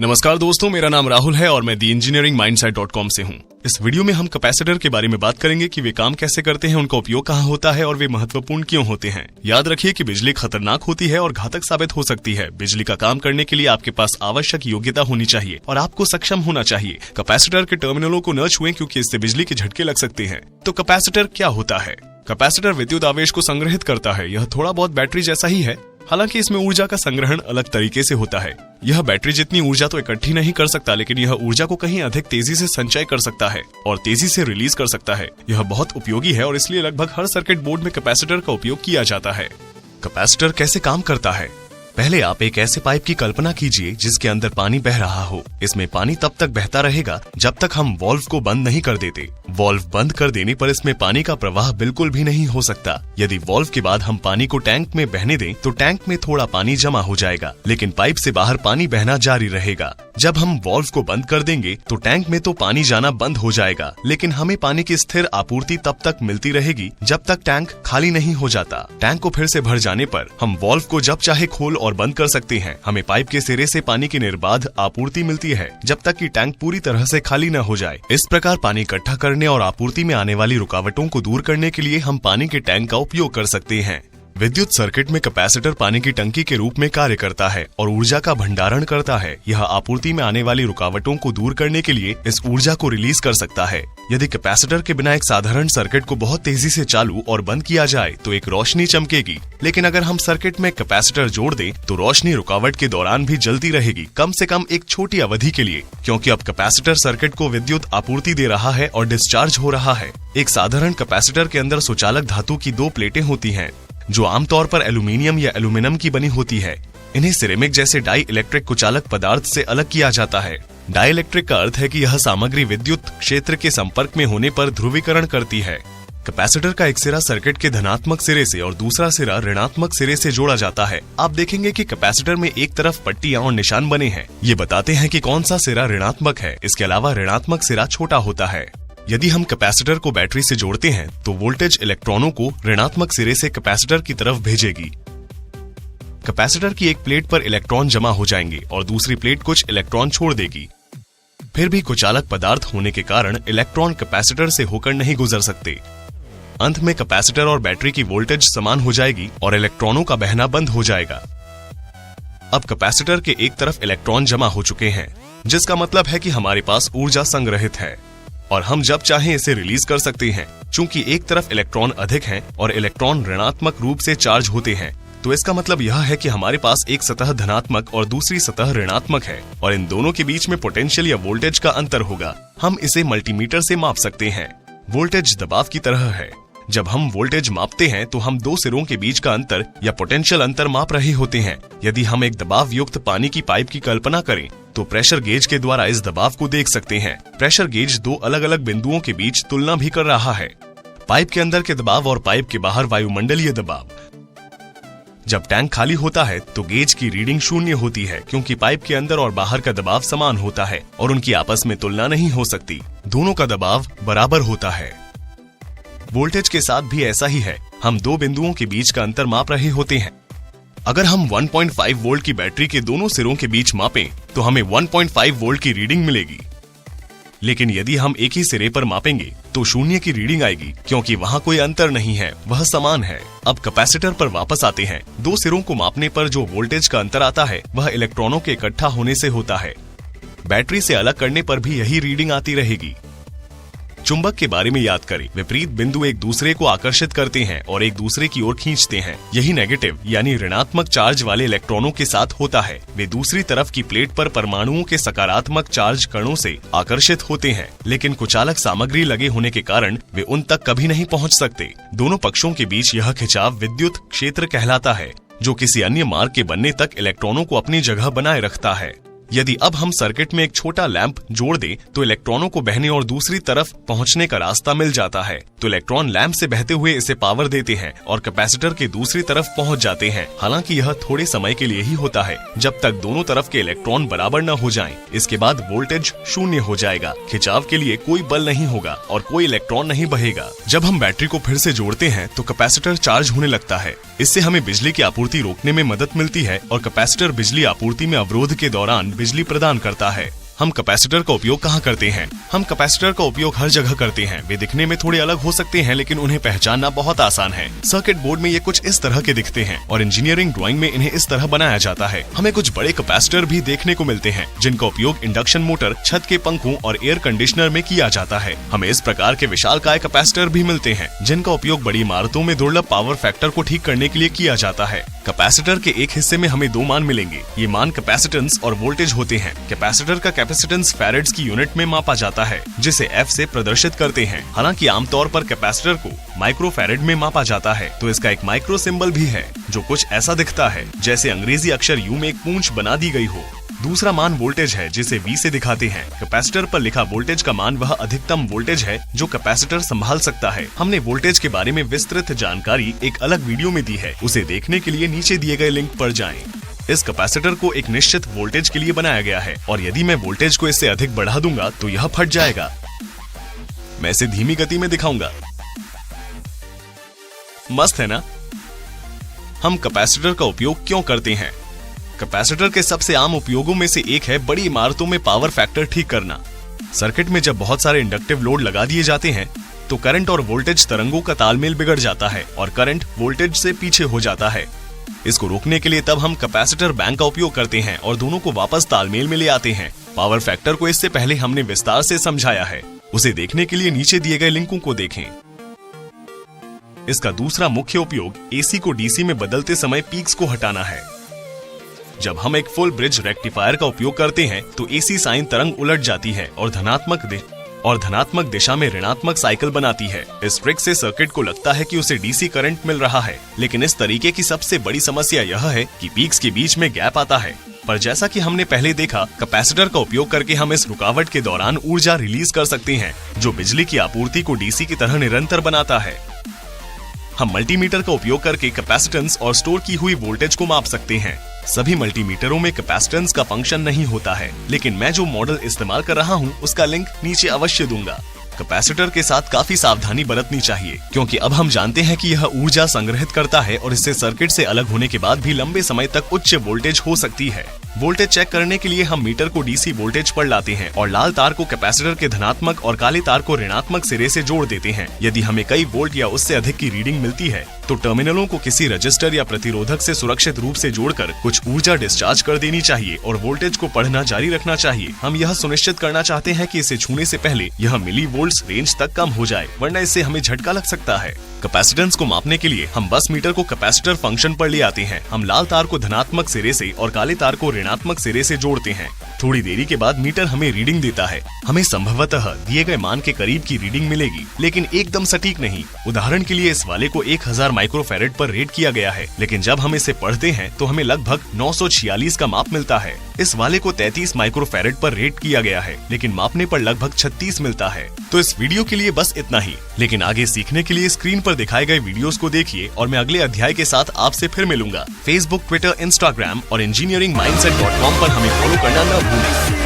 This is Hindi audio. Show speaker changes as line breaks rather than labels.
नमस्कार दोस्तों, मेरा नाम राहुल है और मैं दी इंजीनियरिंग माइंडसेट.com से हूँ। इस वीडियो में हम कैपेसिटर के बारे में बात करेंगे कि वे काम कैसे करते हैं, उनका उपयोग कहाँ होता है और वे महत्वपूर्ण क्यों होते हैं। याद रखिए कि बिजली खतरनाक होती है और घातक साबित हो सकती है। बिजली का काम करने के लिए आपके पास आवश्यक योग्यता होनी चाहिए और आपको सक्षम होना चाहिए। कैपेसिटर के टर्मिनलों को न छुएं क्योंकि इससे बिजली के झटके लग सकते हैं। तो कैपेसिटर क्या होता है? कैपेसिटर विद्युत आवेश को संग्रहित करता है। यह थोड़ा बहुत बैटरी जैसा ही है, हालांकि इसमें ऊर्जा का संग्रहण अलग तरीके से होता है। यह बैटरी जितनी ऊर्जा तो इकट्ठी नहीं कर सकता, लेकिन यह ऊर्जा को कहीं अधिक तेजी से संचय कर सकता है और तेजी से रिलीज कर सकता है। यह बहुत उपयोगी है और इसलिए लगभग हर सर्किट बोर्ड में कैपेसिटर का उपयोग किया जाता है। कैपेसिटर कैसे काम करता है? पहले आप एक ऐसे पाइप की कल्पना कीजिए जिसके अंदर पानी बह रहा हो। इसमें पानी तब तक बहता रहेगा जब तक हम वाल्व को बंद नहीं कर देते। वाल्व बंद कर देने पर इसमें पानी का प्रवाह बिल्कुल भी नहीं हो सकता। यदि वाल्व के बाद हम पानी को टैंक में बहने दें तो टैंक में थोड़ा पानी जमा हो जाएगा, लेकिन पाइप से बाहर पानी बहना जारी रहेगा। जब हम वाल्व को बंद कर देंगे तो टैंक में तो पानी जाना बंद हो जाएगा, लेकिन हमें पानी की स्थिर आपूर्ति तब तक मिलती रहेगी जब तक टैंक खाली नहीं हो जाता। टैंक को फिर से भर जाने पर हम वाल्व को जब चाहे खोल और बंद कर सकते हैं। हमें पाइप के सिरे से पानी की निर्बाध आपूर्ति मिलती है जब तक कि टैंक पूरी तरह से खाली न हो जाए। इस प्रकार पानी इकट्ठा करने और आपूर्ति में आने वाली रुकावटों को दूर करने के लिए हम पानी के टैंक का उपयोग कर सकते हैं। विद्युत सर्किट में कैपेसिटर पानी की टंकी के रूप में कार्य करता है और ऊर्जा का भंडारण करता है। यह आपूर्ति में आने वाली रुकावटों को दूर करने के लिए इस ऊर्जा को रिलीज कर सकता है। यदि कैपेसिटर के बिना एक साधारण सर्किट को बहुत तेजी से चालू और बंद किया जाए तो एक रोशनी चमकेगी, लेकिन अगर हम सर्किट में कैपेसिटर जोड़ दें तो रोशनी रुकावट के दौरान भी जलती रहेगी, कम से कम एक छोटी अवधि के लिए, क्योंकि अब कैपेसिटर सर्किट को विद्युत आपूर्ति दे रहा है और डिस्चार्ज हो रहा है। एक साधारण कैपेसिटर के अंदर सुचालक धातु की दो प्लेटें होती हैं जो आमतौर पर एल्यूमीनियम या एल्यूमिनियम की बनी होती है। इन्हें सिरेमिक जैसे डाई इलेक्ट्रिक कुचालक पदार्थ से अलग किया जाता है। डाई इलेक्ट्रिक का अर्थ है कि यह सामग्री विद्युत क्षेत्र के संपर्क में होने पर ध्रुवीकरण करती है। कैपेसिटर का एक सिरा सर्किट के धनात्मक सिरे से और दूसरा सिरा ऋणात्मक सिरे से जोड़ा जाता है। आप देखेंगे कि कैपेसिटर में एक तरफ पट्टियां और निशान बने हैं। ये बताते हैं कि कौन सा सिरा ऋणात्मक है। इसके अलावा ऋणात्मक सिरा छोटा होता है। यदि हम कैपेसिटर को बैटरी से जोड़ते हैं तो वोल्टेज इलेक्ट्रॉनों को ऋणात्मक सिरे से कैपेसिटर की तरफ भेजेगी। कैपेसिटर की एक प्लेट पर इलेक्ट्रॉन जमा हो जाएंगे और दूसरी प्लेट कुछ इलेक्ट्रॉन छोड़ देगी। फिर भी कुचालक पदार्थ होने के कारण इलेक्ट्रॉन कैपेसिटर से होकर नहीं गुजर सकते। अंत में कैपेसिटर और बैटरी की वोल्टेज समान हो जाएगी और इलेक्ट्रॉनों का बहना बंद हो जाएगा। अब कैपेसिटर के एक तरफ इलेक्ट्रॉन जमा हो चुके हैं, जिसका मतलब है कि हमारे पास ऊर्जा संग्रहित है और हम जब चाहें इसे रिलीज कर सकते हैं। चूंकि एक तरफ इलेक्ट्रॉन अधिक हैं और इलेक्ट्रॉन ऋणात्मक रूप से चार्ज होते हैं, तो इसका मतलब यह है कि हमारे पास एक सतह धनात्मक और दूसरी सतह ऋणात्मक है और इन दोनों के बीच में पोटेंशियल या वोल्टेज का अंतर होगा। हम इसे मल्टीमीटर से माप सकते हैं। वोल्टेज दबाव की तरह है। जब हम वोल्टेज मापते हैं तो हम दो सिरों के बीच का अंतर या पोटेंशियल अंतर माप रहे होते हैं। यदि हम एक दबाव युक्त पानी की पाइप की कल्पना करें तो प्रेशर गेज के द्वारा इस दबाव को देख सकते हैं। प्रेशर गेज दो अलग अलग बिंदुओं के बीच तुलना भी कर रहा है, पाइप के अंदर के दबाव और पाइप के बाहर वायुमंडलीय दबाव। जब टैंक खाली होता है तो गेज की रीडिंग शून्य होती है, क्योंकि पाइप के अंदर और बाहर का दबाव समान होता है और उनकी आपस में तुलना नहीं हो सकती। दोनों का दबाव बराबर होता है। वोल्टेज के साथ भी ऐसा ही है। हम दो बिंदुओं के बीच का अंतर माप रहे होते हैं। अगर हम 1.5 वोल्ट की बैटरी के दोनों सिरों के बीच मापें तो हमें 1.5 वोल्ट की रीडिंग मिलेगी, लेकिन यदि हम एक ही सिरे पर मापेंगे तो शून्य की रीडिंग आएगी, क्योंकि वहाँ कोई अंतर नहीं है, वह समान है। अब कैपेसिटर पर वापस आते हैं। दो सिरों को मापने पर जो वोल्टेज का अंतर आता है वह इलेक्ट्रॉनों के इकट्ठा होने से होता है। बैटरी से अलग करने पर भी यही रीडिंग आती रहेगी। चुंबक के बारे में याद करें। विपरीत बिंदु एक दूसरे को आकर्षित करते हैं और एक दूसरे की ओर खींचते हैं। यही नेगेटिव यानी ऋणात्मक चार्ज वाले इलेक्ट्रॉनों के साथ होता है। वे दूसरी तरफ की प्लेट पर परमाणुओं के सकारात्मक चार्ज कणों से आकर्षित होते हैं, लेकिन कुचालक सामग्री लगे होने के कारण वे उन तक कभी नहीं पहुँच सकते। दोनों पक्षों के बीच यह खिंचाव विद्युत क्षेत्र कहलाता है, जो किसी अन्य मार्ग के बनने तक इलेक्ट्रॉनों को अपनी जगह बनाए रखता है। यदि अब हम सर्किट में एक छोटा लैंप जोड़ दें तो इलेक्ट्रॉनों को बहने और दूसरी तरफ पहुंचने का रास्ता मिल जाता है। तो इलेक्ट्रॉन लैंप से बहते हुए इसे पावर देते हैं और कैपेसिटर के दूसरी तरफ पहुंच जाते हैं। हालांकि यह थोड़े समय के लिए ही होता है, जब तक दोनों तरफ के इलेक्ट्रॉन बराबर न हो जाएं। इसके बाद वोल्टेज शून्य हो जाएगा। खिंचाव के लिए कोई बल नहीं होगा और कोई इलेक्ट्रॉन नहीं बहेगा। जब हम बैटरी को फिर से जोड़ते हैं तो कैपेसिटर चार्ज होने लगता है। इससे हमें बिजली की आपूर्ति रोकने में मदद मिलती है और कैपेसिटर बिजली आपूर्ति में अवरोध के दौरान बिजली प्रदान करता है। हम कैपेसिटर का उपयोग कहाँ करते हैं? हम कैपेसिटर का उपयोग हर जगह करते हैं। वे दिखने में थोड़े अलग हो सकते हैं, लेकिन उन्हें पहचानना बहुत आसान है। सर्किट बोर्ड में ये कुछ इस तरह के दिखते हैं और इंजीनियरिंग ड्राइंग में इन्हें इस तरह बनाया जाता है। हमें कुछ बड़े कैपेसिटर भी देखने को मिलते हैं, जिनका उपयोग इंडक्शन मोटर, छत के पंखों और एयर कंडीशनर में किया जाता है। हमें इस प्रकार के विशालकाय कैपेसिटर भी मिलते हैं, जिनका उपयोग बड़ी इमारतों में दुर्लभ पावर फैक्टर को ठीक करने के लिए किया जाता है। कैपेसिटर के एक हिस्से में हमें दो मान मिलेंगे। ये मान कैपेसिटेंस और वोल्टेज होते हैं। कैपेसिटर का कैपेसिटेंस फैरेड्स की यूनिट में मापा जाता है, जिसे F से प्रदर्शित करते हैं। हालांकि आमतौर पर कैपेसिटर को माइक्रोफैरेड में मापा जाता है, तो इसका एक माइक्रो सिंबल भी है, जो कुछ ऐसा दिखता है जैसे अंग्रेजी अक्षर U में एक पूंछ बना दी गई हो। दूसरा मान वोल्टेज है, जिसे V से दिखाते हैं। कैपेसिटर पर लिखा वोल्टेज का मान वह अधिकतम वोल्टेज है जो कैपेसिटर संभाल सकता है। हमने वोल्टेज के बारे में विस्तृत जानकारी एक अलग वीडियो में दी है, उसे देखने के लिए नीचे दिए गए लिंक पर जाएं। इस कैपेसिटर को एक निश्चित वोल्टेज के लिए बनाया गया है और यदि मैं वोल्टेज को इससे अधिक बढ़ा दूंगा तो यह फट जाएगा। मैं इसे धीमी गति में दिखाऊंगा। मस्त है ना? हम कैपेसिटर का उपयोग क्यों करते हैं? कैपेसिटर के सबसे आम उपयोगों में से एक है बड़ी इमारतों में पावर फैक्टर ठीक करना। सर्किट में जब बहुत सारे इंडक्टिव लोड लगा दिए जाते हैं तो करंट और वोल्टेज तरंगों का तालमेल बिगड़ जाता है और करंट वोल्टेज से पीछे हो जाता है। इसको रोकने के लिए तब हम कैपेसिटर बैंक का उपयोग करते हैं और दोनों को वापस तालमेल में ले आते हैं। पावर फैक्टर को इससे पहले हमने विस्तार से समझाया है, उसे देखने के लिए नीचे दिए गए लिंकों को देखें। इसका दूसरा मुख्य उपयोग एसी को डीसी में बदलते समय पीक्स को हटाना है। जब हम एक फुल ब्रिज रेक्टिफायर का उपयोग करते हैं तो एसी साइन तरंग उलट जाती है और धनात्मक दिशा में ऋणात्मक साइकिल बनाती है। इस ट्रिक से सर्किट को लगता है कि उसे डीसी करंट मिल रहा है, लेकिन इस तरीके की सबसे बड़ी समस्या यह है कि पीक्स के बीच में गैप आता है। पर जैसा कि हमने पहले देखा, कैपेसिटर का उपयोग करके हम इस रुकावट के दौरान ऊर्जा रिलीज कर सकते हैं, जो बिजली की आपूर्ति को डीसी की तरह निरंतर बनाता है। हम मल्टीमीटर का उपयोग करके कैपेसिटेंस और स्टोर की हुई वोल्टेज को माप सकते हैं। सभी मल्टीमीटरों में कैपेसिटेंस का फंक्शन नहीं होता है, लेकिन मैं जो मॉडल इस्तेमाल कर रहा हूँ उसका लिंक नीचे अवश्य दूंगा। कैपेसिटर के साथ काफी सावधानी बरतनी चाहिए, क्योंकि अब हम जानते हैं कि यह ऊर्जा संग्रहित करता है और इससे सर्किट से अलग होने के बाद भी लंबे समय तक उच्च वोल्टेज हो सकती है। वोल्टेज चेक करने के लिए हम मीटर को डीसी वोल्टेज पर लाते हैं और लाल तार को कैपेसिटर के धनात्मक और काले तार को ऋणात्मक सिरे से जोड़ देते हैं। यदि हमें कई वोल्ट या उससे अधिक की रीडिंग मिलती है तो टर्मिनलों को किसी रजिस्टर या प्रतिरोधक से सुरक्षित रूप से जोड़कर कुछ ऊर्जा डिस्चार्ज कर देनी चाहिए और वोल्टेज को पढ़ना जारी रखना चाहिए। हम यह सुनिश्चित करना चाहते हैं कि इसे छूने से पहले यह मिली वोल्ट्स रेंज तक कम हो जाए, वरना इससे हमें झटका लग सकता है। कैपेसिटेंस को मापने के लिए हम बस मीटर को कैपेसिटर फंक्शन पर ले आते हैं। हम लाल तार को धनात्मक सिरे से और काले तार को ऋणात्मक सिरे से जोड़ते हैं। थोड़ी देरी के बाद मीटर हमें रीडिंग देता है। हमें संभवतः दिए गए मान के करीब की रीडिंग मिलेगी, लेकिन एकदम सटीक नहीं। उदाहरण के लिए इस वाले को 1000 माइक्रोफैरेड पर रेट किया गया है, लेकिन जब हम इसे पढ़ते हैं तो हमें लगभग 946 का माप मिलता है। इस वाले को 33 माइक्रोफैरेड पर रेट किया गया है, लेकिन मापने पर लगभग 36 मिलता है। तो इस वीडियो के लिए बस इतना ही, लेकिन आगे सीखने के लिए स्क्रीन पर दिखाए गए वीडियोस को देखिए और मैं अगले अध्याय के साथ आपसे फिर मिलूंगा। फेसबुक, ट्विटर, इंस्टाग्राम और engineeringmindset.com पर हमें फॉलो करना न भूलें।